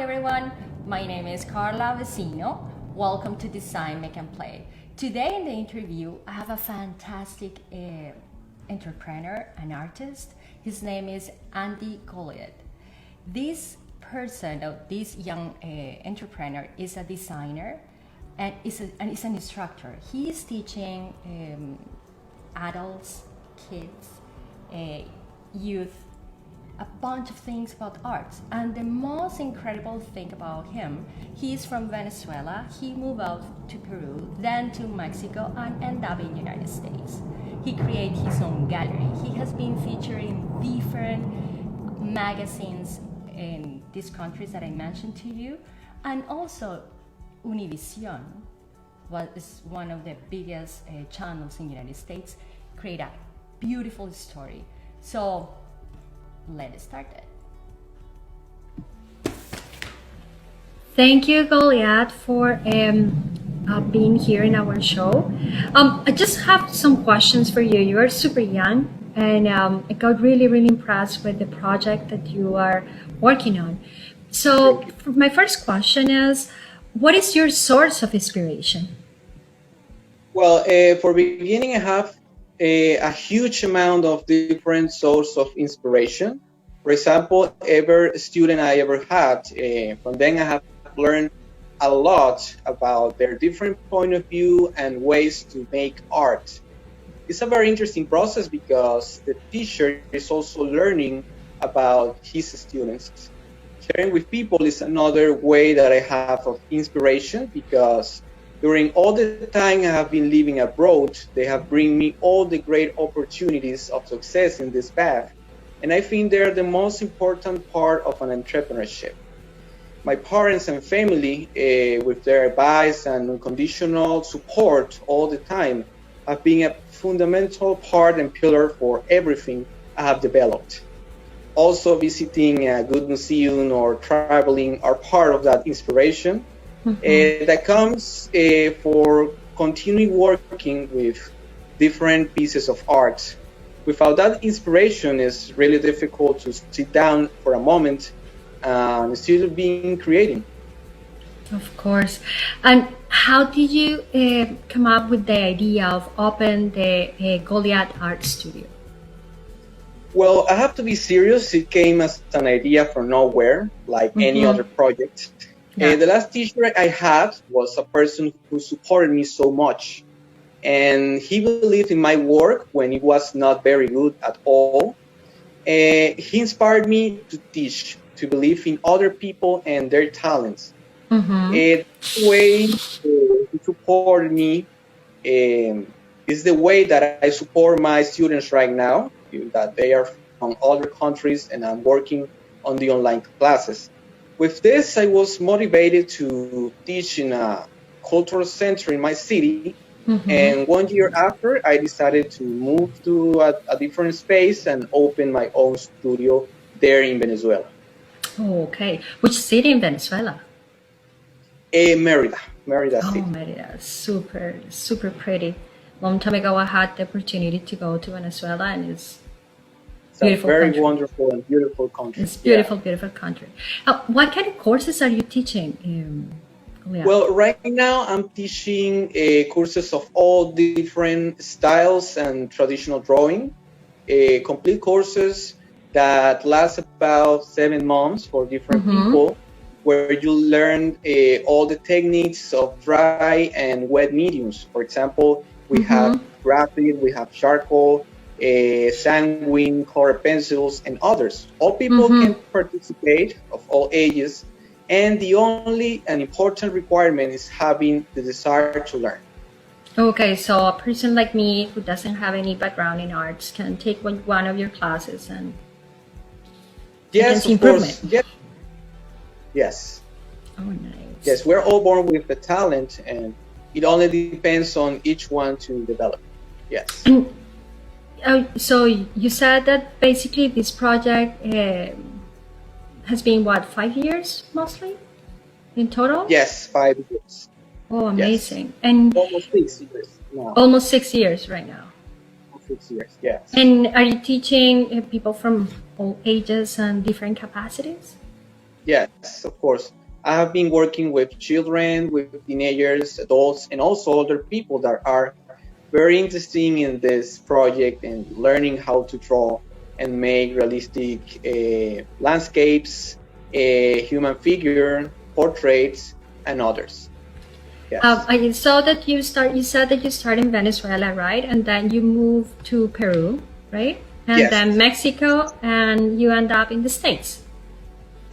everyone, my name is Carla Vecino. Welcome to Design, Make and Play. Today in the interview, I have a fantastic entrepreneur and artist. His name is Andy Goliath. This person, or this young entrepreneur, is a designer and is an instructor. He is teaching adults, kids, youth, a bunch of things about arts. And the most incredible thing about him, he's from Venezuela. He moved out to Peru, then to Mexico, and ended up in the United States. He created his own gallery. He has been featured in different magazines in these countries that I mentioned to you, and also Univision was one of the biggest channels in the United States, create a beautiful story. So let's start it. Thank you, Goliath, for being here in our show. I just have some questions for you. You are super young, and I got really impressed with the project that you are working on. So my first question is, what is your source of inspiration? Well, for beginning, I have a huge amount of different sources of inspiration. For example, every student I ever had, from them I have learned a lot about their different point of view and ways to make art. It's a very interesting process because the teacher is also learning about his students. Sharing with people is another way that I have of inspiration, because during all the time I have been living abroad, they have bring me all the great opportunities of success in this path. And I think they're the most important part of an entrepreneurship. My parents and family, with their advice and unconditional support all the time, have been a fundamental part and pillar for everything I have developed. Also, visiting a good museum or traveling are part of that inspiration. That comes for continuing working with different pieces of art. Without that inspiration, it's really difficult to sit down for a moment and still being creating. Of course. And how did you come up with the idea of open the Goliath Art Studio? Well, I have to be serious. It came as an idea from nowhere, like any other project. Yeah. The last teacher I had was a person who supported me so much. And he believed in my work when it was not very good at all. He inspired me to teach, to believe in other people and their talents. The way he supported me is the way that I support my students right now, that they are from other countries and I'm working on the online classes. With this, I was motivated to teach in a cultural center in my city. And 1 year after, I decided to move to a different space and open my own studio there in Venezuela. Oh, okay. Which city in Venezuela? Merida City. Oh, Merida. Super pretty. Long time ago, I had the opportunity to go to Venezuela, and it's beautiful. A very country. wonderful and beautiful country. It's beautiful country. What kind of courses are you teaching? Well, right now I'm teaching courses of all different styles and traditional drawing, complete courses that last about 7 months for different people, where you learn all the techniques of dry and wet mediums. For example, we have graphite, we have charcoal, sanguine, color pencils, and others. All people can participate, of all ages. And the only and important requirement is having the desire to learn. Okay, so a person like me who doesn't have any background in arts can take one of your classes and yes, of course. Yes. Oh, nice. Yes, we're all born with the talent, and it only depends on each one to develop. Yes. And, so you said that basically this project has been 5 years mostly in total? Yes, 5 years. Oh, amazing. Yes. And almost 6 years now. Almost 6 years right now. 6 years, yes. And are you teaching people from all ages and different capacities? Yes, of course. I have been working with children, with teenagers, adults, and also other people that are very interested in this project and learning how to draw and make realistic landscapes, human figure, portraits, and others. Yes. I saw that you start. You said that you start in Venezuela, right? And then you move to Peru, right? And Yes. then Mexico, and you end up in the States.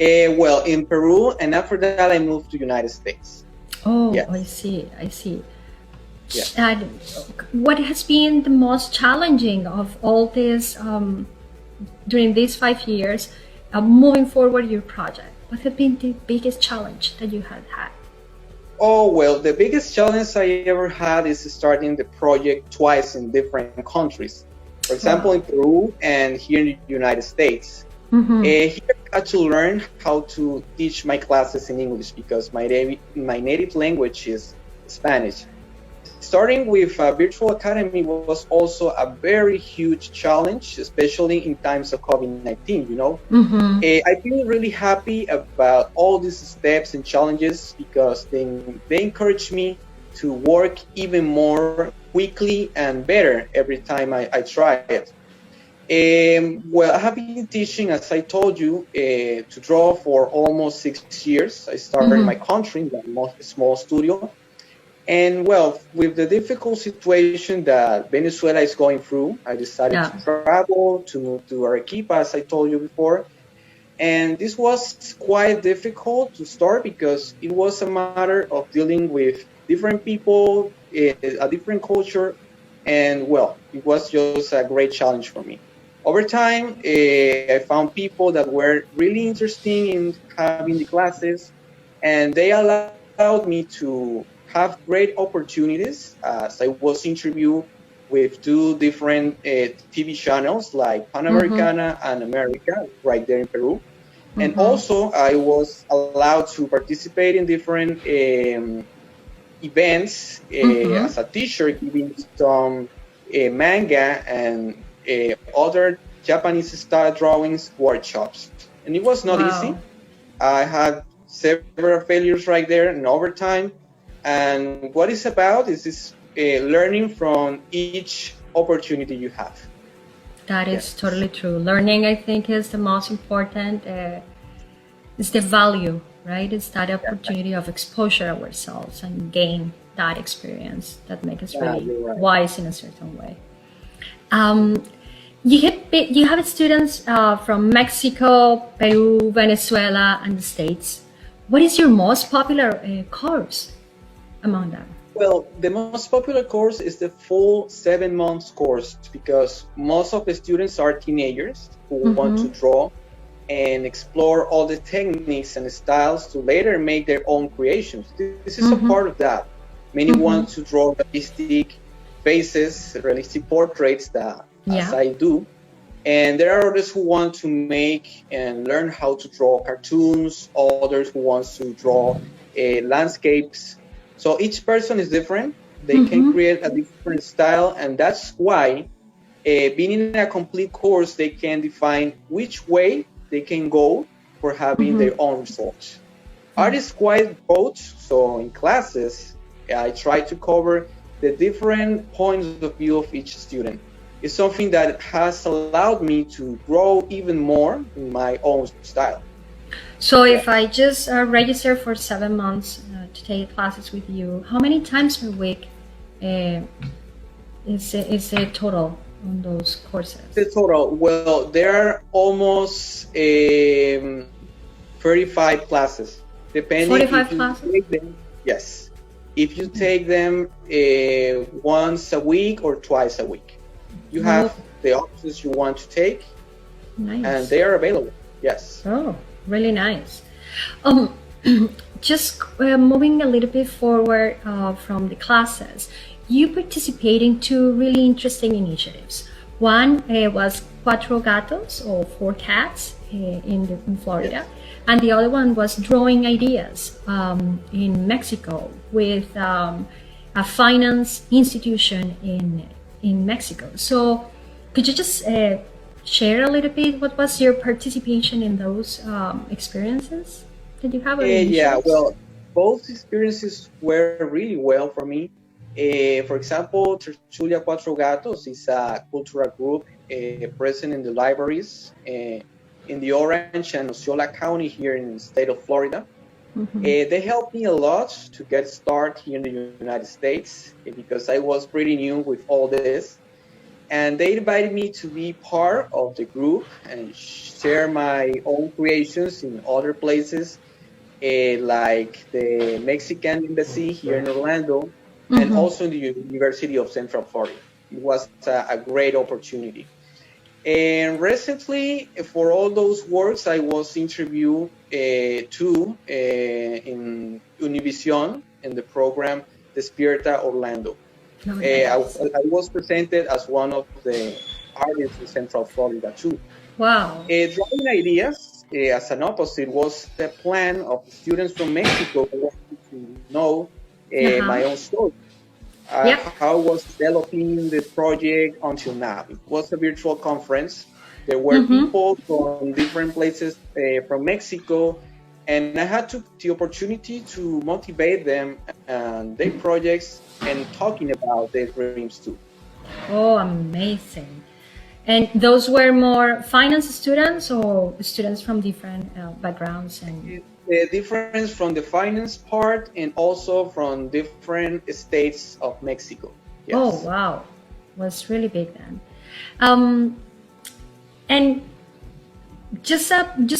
Well, in Peru, and after that, I moved to United States. Oh, Yes. I see. I see. Yes. And what has been the most challenging of all this during these 5 years, moving forward your project? What has been the biggest challenge that you have had? Oh, well, the biggest challenge I ever had is starting the project twice in different countries. For example, Wow. in Peru and here in the United States. Mm-hmm. Here I had to learn how to teach my classes in English because my native language is Spanish. Starting with a virtual academy was also a very huge challenge, especially in times of COVID-19, you know. Mm-hmm. I feel really happy about all these steps and challenges because they encourage me to work even more quickly and better every time I try it. Well, I have been teaching, as I told you, to draw for almost 6 years. I started in my country in a small studio. And well, with the difficult situation that Venezuela is going through, I decided Yeah. to travel to move to Arequipa, as I told you before. And this was quite difficult to start because it was a matter of dealing with different people, a different culture, and well, it was just a great challenge for me. Over time, I found people that were really interested in having the classes, and they allowed me to have great opportunities as I was interviewed with two different TV channels like Panamericana and America right there in Peru. And also, I was allowed to participate in different events as a teacher, giving some manga and other Japanese style drawings workshops. And it was not easy. I had several failures right there and over time. And what it's about is this learning from each opportunity you have. That is totally true. Learning, I think, is the most important. It's the value, right? It's that opportunity of exposure ourselves and gain that experience that makes us really wise in a certain way. You have students from Mexico, Peru, Venezuela, and the States. What is your most popular course among them? Well, the most popular course is the full 7 months course because most of the students are teenagers who want to draw and explore all the techniques and styles to later make their own creations. This is a part of that. Many want to draw realistic faces, realistic portraits that as I do. And there are others who want to make and learn how to draw cartoons, others who want to draw landscapes. So each person is different. They can create a different style, and that's why being in a complete course, they can define which way they can go for having their own results. Art is quite broad, so in classes, I try to cover the different points of view of each student. It's something that has allowed me to grow even more in my own style. So if I just register for 7 months to take classes with you, how many times per week is the total on those courses? The total, well, there are almost 35 classes, depending 45 if you classes? take them. Yes, if you take them once a week or twice a week. You have the options you want to take, and they are available. Yes. Oh, really nice. Just moving a little bit forward from the classes, you participate in two really interesting initiatives. One was Cuatro Gatos, or Four Cats, in Florida, and the other one was Drawing Ideas in Mexico with a finance institution in Mexico. So could you just share a little bit? What was your participation in those experiences? Did you have any Yeah, issues? well, both experiences were really well for me. For example, Tertulia Cuatro Gatos is a cultural group present in the libraries in the Orange and Osceola County here in the state of Florida. Mm-hmm. They helped me a lot to get started here in the United States because I was pretty new with all this. And they invited me to be part of the group and share my own creations in other places like the Mexican embassy here in Orlando, and Mm-hmm. also in the University of Central Florida. It was a great opportunity. And recently, for all those works, I was interviewed too in Univision in the program Despierta Orlando. Oh, nice. I was presented as one of the artists in Central Florida too. Wow. Drawing ideas as an opposite was the plan of the students from Mexico who wanted to know Uh-huh. my own story, Yep. how I was developing the project until now. It was a virtual conference. There were Mm-hmm. people from different places from Mexico, and I had the opportunity to motivate them and their projects and talking about their dreams too. Oh, amazing. And those were more finance students or students from different backgrounds and The difference from the finance part and also from different states of Mexico. oh Yes. wow, was really big then. Um, and just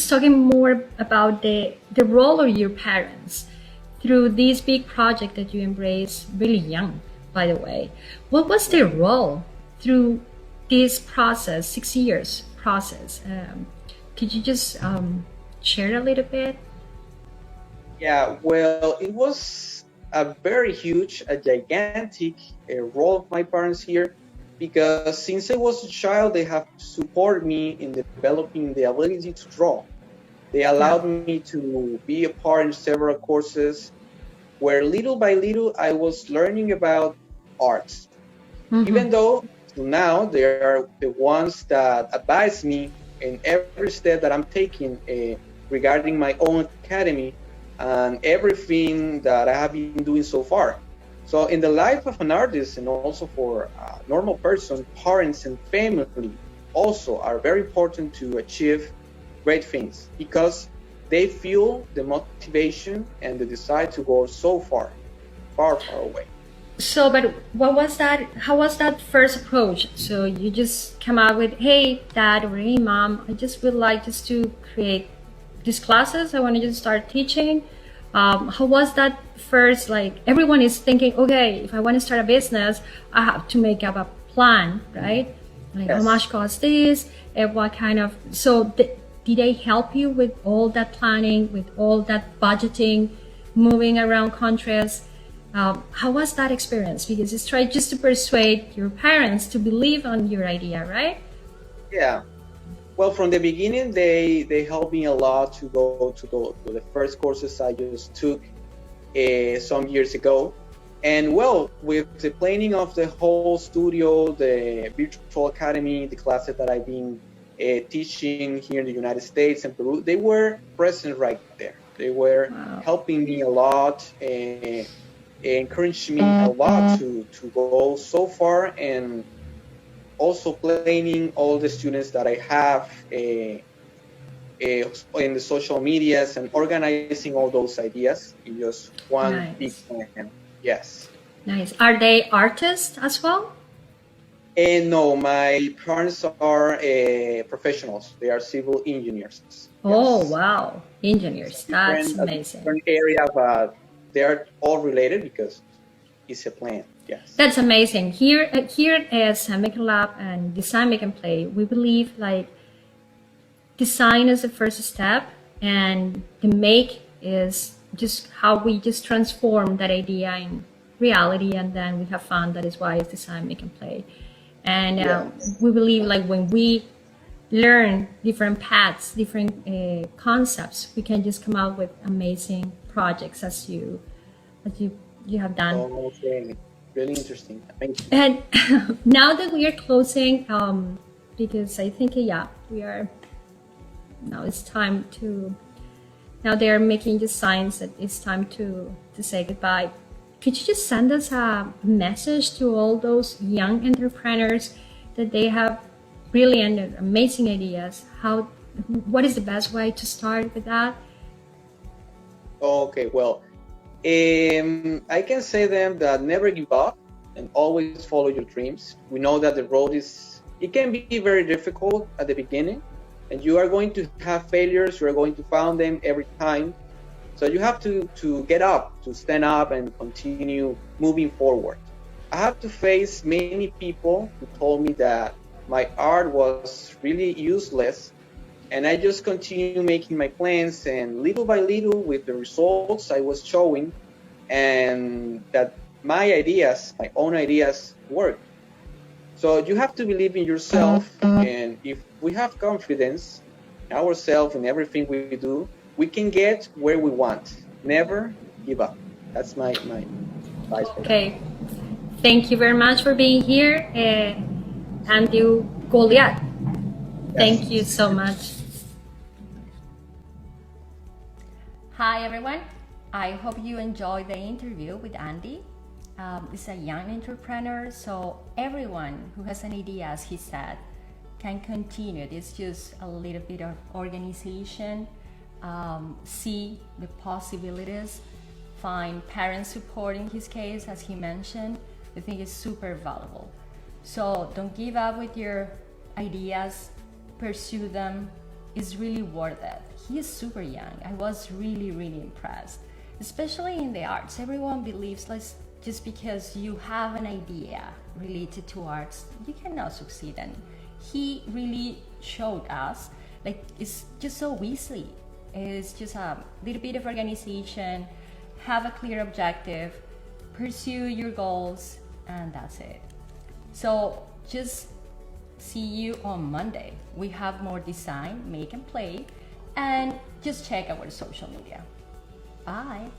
talking more about the role of your parents through this big project that you embraced really young, by the way. What was their role through this process, 6 years process? Could you just share a little bit? Yeah, well, it was a very huge, a gigantic role of my parents here because since I was a child, they have supported me in developing the ability to draw. They Yeah. allowed me to be a part in several courses where little by little I was learning about arts. Mm-hmm. Even though now they are the ones that advise me in every step that I'm taking regarding my own academy and everything that I have been doing so far. So, in the life of an artist and also for a normal person, parents and family also are very important to achieve great things because they feel the motivation and the desire to go so far, far, far away. So, but what was that? How was that first approach? So you just come out with, "Hey, Dad," or "Hey, Mom, I just would like just to create these classes. I want to just start teaching." How was that first? Like everyone is thinking, okay, if I want to start a business, I have to make up a plan, right? Like how Yes. much costs this, and what kind of. So did they help you with all that planning, with all that budgeting, moving around countries? How was that experience? Because it's try just to persuade your parents to believe on your idea, right? Yeah. Well, from the beginning, they helped me a lot to go to the first courses I just took some years ago. And well, with the planning of the whole studio, the virtual academy, the classes that I've been teaching here in the United States and Peru, they were present right there. They were Wow. helping me a lot, encouraged me a lot to go so far, and also planning all the students that I have in the social medias and organizing all those ideas in just one big Nice. plan. Yes. Nice. Are they artists as well? And no, my parents are professionals. They are civil engineers. Oh, Yes. wow. Engineers. That's A amazing. different area, but they are all related because it's a plan. Yes. That's amazing. Here at San Making Lab and Design Make and Play, we believe like design is the first step and the make is just how we just transform that idea in reality and then we have fun. That is why it's Design Make and Play. And Yes. we believe like when we learn different paths, different concepts, we can just come out with amazing projects as you have done. Okay. Really interesting. Amazing. And now that we are closing because I think, yeah, we are, now it's time to, now they're making the signs that it's time to say goodbye. Could you just send us a message to all those young entrepreneurs that they have brilliant and amazing ideas? What is the best way to start with that? Okay, well, I can say them that never give up and always follow your dreams. We know that the road it can be very difficult at the beginning, and you are going to have failures. You are going to find them every time. So you have to get up, to stand up and continue moving forward. I have to face many people who told me that my art was really useless, and I just continue making my plans, and little by little, with the results I was showing, and that my ideas, my own ideas, work. So you have to believe in yourself, and if we have confidence in ourselves and everything we do, we can get where we want. Never give up. That's my advice. Okay, thank you very much for being here, Andy Goliath. Thank you so much. Hi everyone, I hope you enjoyed the interview with Andy. He's a young entrepreneur, so everyone who has an idea, as he said, can continue. It's just a little bit of organization, see the possibilities, find parent support in his case, as he mentioned. I think it's super valuable. So don't give up with your ideas, pursue them. It's really worth it. He is super young. I was really, really impressed, especially in the arts. Everyone believes like just because you have an idea related to arts, you cannot succeed. And he really showed us like it's just so easy. It's just a little bit of organization, have a clear objective, pursue your goals, and that's it. So just see you on Monday. We have more design, make and play, and just check our social media. Bye.